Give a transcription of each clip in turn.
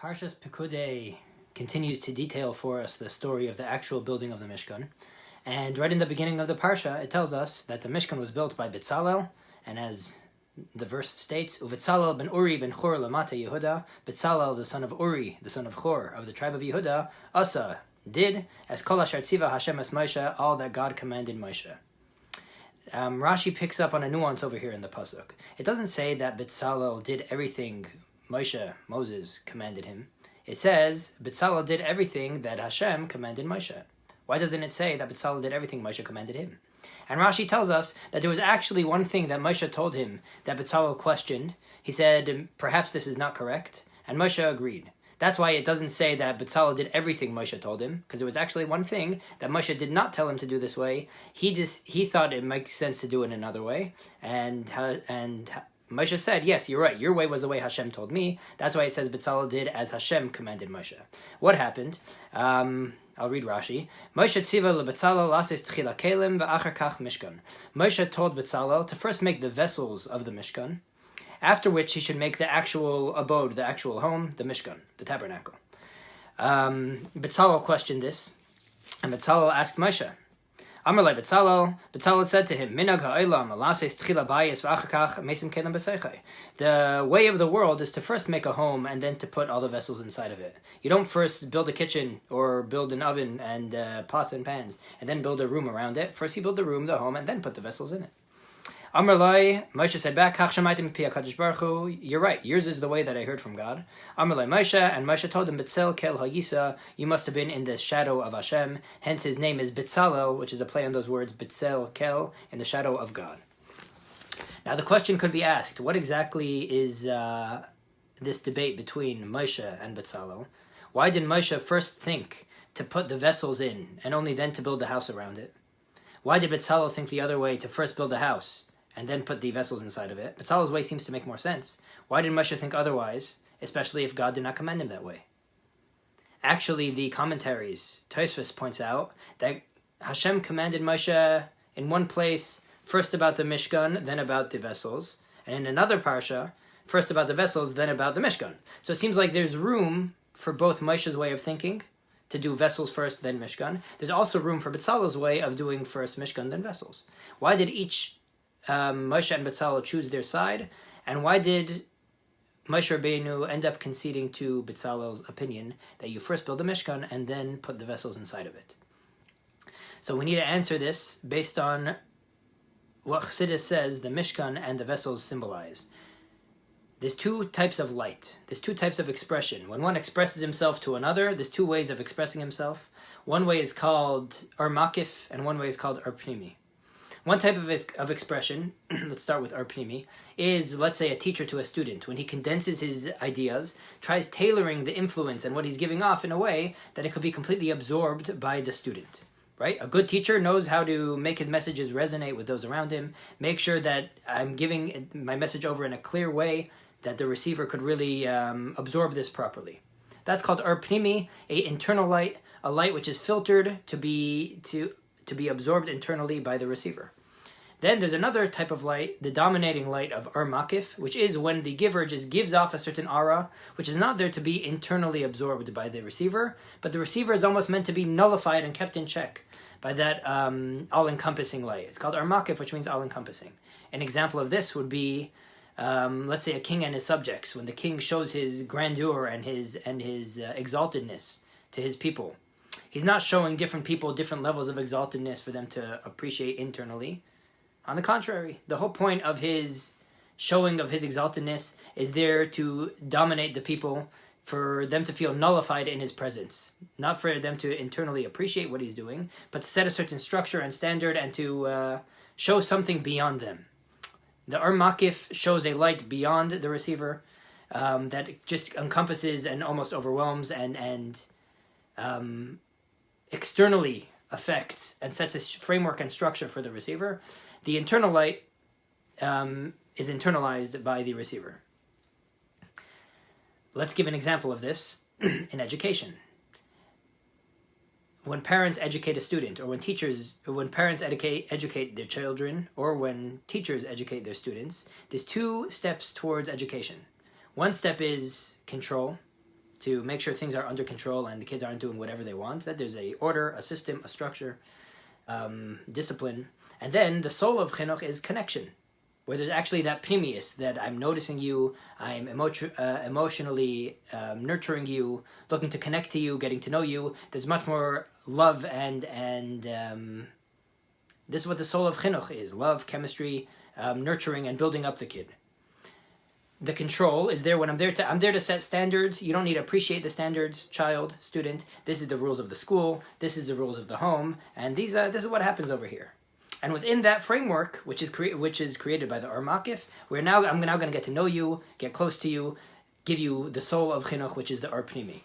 Parshas Pekudei continues to detail for us the story of the actual building of the Mishkan. And right in the beginning of the Parsha, it tells us that the Mishkan was built by Betzalel, and as the verse states, Uvetzalel ben Uri ben Chor lamata Yehuda, Betzalel, the son of Uri, the son of Chor, of the tribe of Yehuda, Asa, did, as Kol Asher Tziva Hashem es Moshe, all that God commanded Moshe. Rashi picks up on a nuance over here in the Pasuk. It doesn't say that Betzalel did everything Moses, commanded him. It says, Betzalel did everything that Hashem commanded Moshe. Why doesn't it say that Betzalel did everything Moshe commanded him? And Rashi tells us that there was actually one thing that Moshe told him that Betzalel questioned. He said, perhaps this is not correct, and Moshe agreed. That's why it doesn't say that Betzalel did everything Moshe told him, because there was actually one thing that Moshe did not tell him to do this way. He thought it makes sense to do it another way, and Moshe said, yes, you're right, your way was the way Hashem told me. That's why it says Betzalel did as Hashem commanded Moshe. What happened? I'll read Rashi. Moshe tziva leBetzalel lases tchila kelim ve'achar kach mishkan. Moshe told Betzalel to first make the vessels of the Mishkan, after which he should make the actual abode, the actual home, the Mishkan, the tabernacle. Betzalel questioned this, and Betzalel asked Moshe, Amar le Betzalel, Betzalel said to him, Minag ha'olam alases tchila bayis v'achar kach mesim kelim b'seichai. The way of the world is to first make a home and then to put all the vessels inside of it. You don't first build a kitchen or build an oven and pots and pans and then build a room around it. First you build the room, the home, and then put the vessels in it. Amar Lai, Moshe said back, Kach shamaytim pi HaKadosh Baruch Hu, you're right, yours is the way that I heard from God. Amar Lai Moshe, and Moshe told him, Betzel kel ha'yisa, you must have been in the shadow of Hashem, hence his name is Betzalel, which is a play on those words, Betzel kel, in the shadow of God. Now the question could be asked, what exactly is this debate between Moshe and Betzalel? Why did Moshe first think to put the vessels in, and only then to build the house around it? Why did Betzalel think the other way, to first build the house, and then put the vessels inside of it? Betzalel's way seems to make more sense. Why did Moshe think otherwise, especially if God did not command him that way? Actually, the commentaries, Tosfos points out that Hashem commanded Moshe in one place, first about the Mishkan, then about the vessels, and in another Parsha, first about the vessels, then about the Mishkan. So it seems like there's room for both Moshe's way of thinking, to do vessels first, then Mishkan. There's also room for Betzalel's way of doing first Mishkan, then vessels. Why did each Moshe and Betzalel choose their side, and why did Moshe Rabbeinu end up conceding to Betzalel's opinion that you first build the Mishkan and then put the vessels inside of it? So we need to answer this based on what Chassidus says the Mishkan and the vessels symbolize. There's two types of light. There's two types of expression. When one expresses himself to another, there's two ways of expressing himself. One way is called Ar Makif, and one way is called Ar Pnimi. One type of expression, let's start with Ar Pnimi, is, let's say, a teacher to a student. When he condenses his ideas, tries tailoring the influence and what he's giving off in a way that it could be completely absorbed by the student. Right? A good teacher knows how to make his messages resonate with those around him, make sure that I'm giving my message over in a clear way that the receiver could really absorb this properly. That's called Ar Pnimi, a internal light, a light which is filtered to be absorbed internally by the receiver. Then there's another type of light, the dominating light of Ar Makif, which is when the giver just gives off a certain aura, which is not there to be internally absorbed by the receiver, but the receiver is almost meant to be nullified and kept in check by that all-encompassing light. It's called Ar Makif, which means all-encompassing. An example of this would be, let's say, a king and his subjects. When the king shows his grandeur and his exaltedness to his people, he's not showing different people different levels of exaltedness for them to appreciate internally. On the contrary, the whole point of his showing of his exaltedness is there to dominate the people, for them to feel nullified in his presence. Not for them to internally appreciate what he's doing, but to set a certain structure and standard and to show something beyond them. The Ar Makif shows a light beyond the receiver that just encompasses and almost overwhelms and externally affects and sets a framework and structure for the receiver. The internal light is internalized by the receiver. Let's give an example of this in education. When parents educate a student, or when parents educate their children, or when teachers educate their students, there's two steps towards education. One step is control, to make sure things are under control and the kids aren't doing whatever they want, that there's a order, a system, a structure, discipline. And then the soul of chinuch is connection, where there's actually that pnimius, that I'm noticing you, I'm emotionally nurturing you, looking to connect to you, getting to know you. There's much more love and this is what the soul of chinuch is: love, chemistry, nurturing, and building up the kid. The control is there when I'm there to set standards. You don't need to appreciate the standards, child, student. This is the rules of the school. This is the rules of the home, and this is what happens over here. And within that framework, which is created by the Or Makif, I'm now going to get to know you, get close to you, give you the soul of chinuch, which is the Or Pnimi.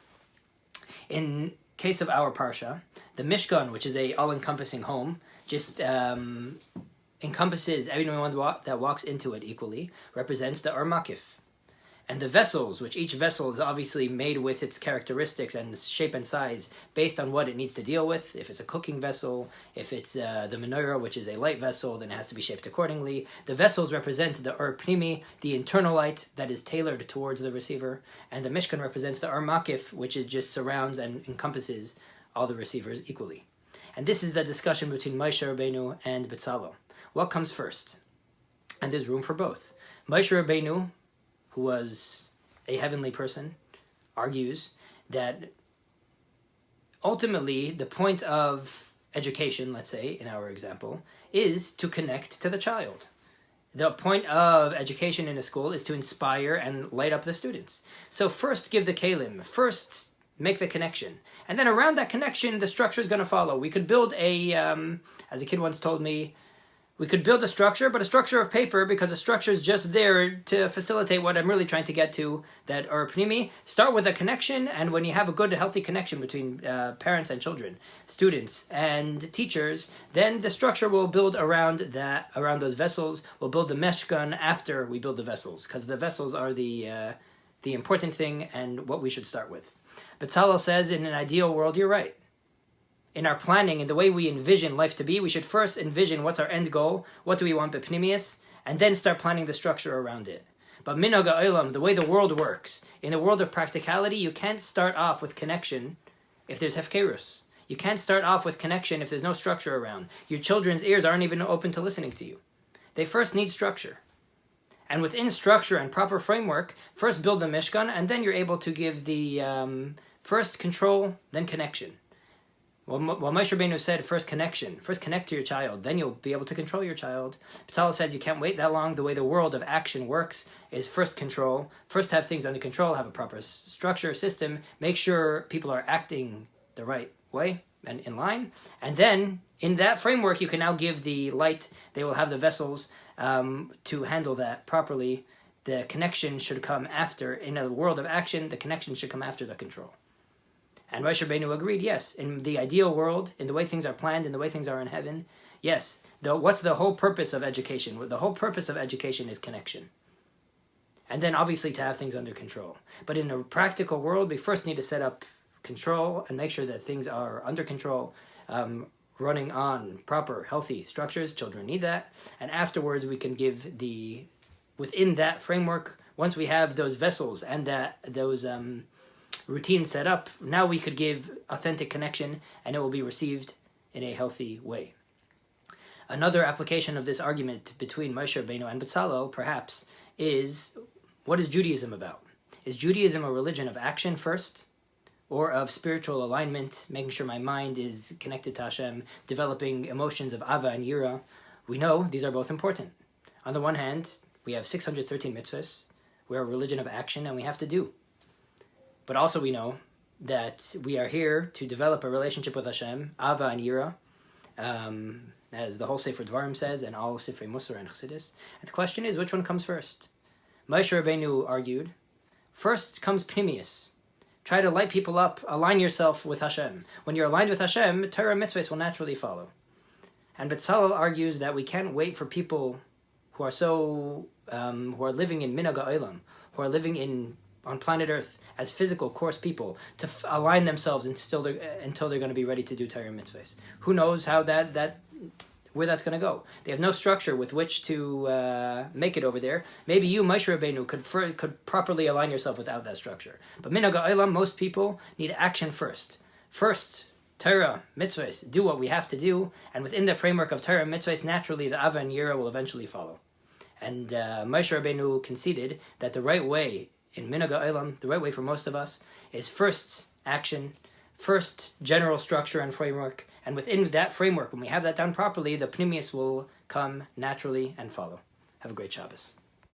In case of our Parsha, the Mishkan, which is a all-encompassing home, just encompasses everyone that walks into it equally, represents the Or Makif. And the vessels, which each vessel is obviously made with its characteristics and shape and size based on what it needs to deal with. If it's a cooking vessel, if it's the menorah, which is a light vessel, then it has to be shaped accordingly. The vessels represent the Or Pnimi, the internal light that is tailored towards the receiver. And the Mishkan represents the Or Makif, which is just surrounds and encompasses all the receivers equally. And this is the discussion between Moshe Rabbeinu and Betzalel. What comes first? And there's room for both. Moshe Rabbeinu, who was a heavenly person, argues that ultimately the point of education, let's say, in our example, is to connect to the child. The point of education in a school is to inspire and light up the students. So first give the kelim, first make the connection. And then around that connection, the structure is going to follow. We could build as a kid once told me, we could build a structure, but a structure of paper, because the structure is just there to facilitate what I'm really trying to get to, that Or Pnimi. Start with a connection, and when you have a good, healthy connection between parents and children, students and teachers, then the structure will build around those vessels. We'll build the meshkan after we build the vessels, because the vessels are the important thing and what we should start with. Betzalel says, in an ideal world, you're right. In our planning, in the way we envision life to be, we should first envision what's our end goal, what do we want b'pnimius, and then start planning the structure around it. But minhag ha'olam, the way the world works, in a world of practicality, you can't start off with connection if there's hefkerus. You can't start off with connection if there's no structure around. Your children's ears aren't even open to listening to you. They first need structure. And within structure and proper framework, first build the mishkan, and then you're able to give the first control, then connection. Well, Moshe Rabbeinu said, first connection. First connect to your child. Then you'll be able to control your child. Betzalel says you can't wait that long. The way the world of action works is first control. First have things under control, have a proper structure, system. Make sure people are acting the right way and in line. And then, in that framework, you can now give the light. They will have the vessels to handle that properly. The connection should come after. In a world of action, the connection should come after the control. And Moshe Rabbeinu agreed, yes, in the ideal world, in the way things are planned, in the way things are in heaven, yes. What's the whole purpose of education? The whole purpose of education is connection. And then obviously to have things under control. But in a practical world, we first need to set up control and make sure that things are under control, running on proper, healthy structures. Children need that. And afterwards, we can give within that framework, once we have those vessels and those routine set up, now we could give authentic connection and it will be received in a healthy way. Another application of this argument between Moshe Rabbeinu and Betzalel, perhaps, is what is Judaism about? Is Judaism a religion of action first, or of spiritual alignment, making sure my mind is connected to Hashem, developing emotions of Ava and Yira? We know these are both important. On the one hand, we have 613 mitzvahs. We're a religion of action and we have to do. But also we know that we are here to develop a relationship with Hashem, Ava and Yira, as the whole Sefer Dvarim says, and all Sifrei Musar and Chassidus. And the question is, which one comes first? Moshe Rabbeinu argued, first comes Pnimius. Try to light people up, align yourself with Hashem. When you're aligned with Hashem, Torah mitzvahs will naturally follow. And Betzalel argues that we can't wait for people who are who are living in minhag ha'olam, who are living on planet Earth as physical, coarse people, to align themselves until they're going to be ready to do Torah mitzvahs. Who knows how where that's going to go. They have no structure with which to make it over there. Maybe you, Moshe Rabbeinu, could properly align yourself without that structure. But minhag ha'olam, most people need action first. First, Torah, mitzvahs, do what we have to do, and within the framework of Torah and mitzvahs, naturally the Ava and Yira will eventually follow. And Moshe Rabbeinu conceded that the right way in minhag ha'olam, the right way for most of us, is first action, first general structure and framework, and within that framework, when we have that done properly, the pnimius will come naturally and follow. Have a great Shabbos.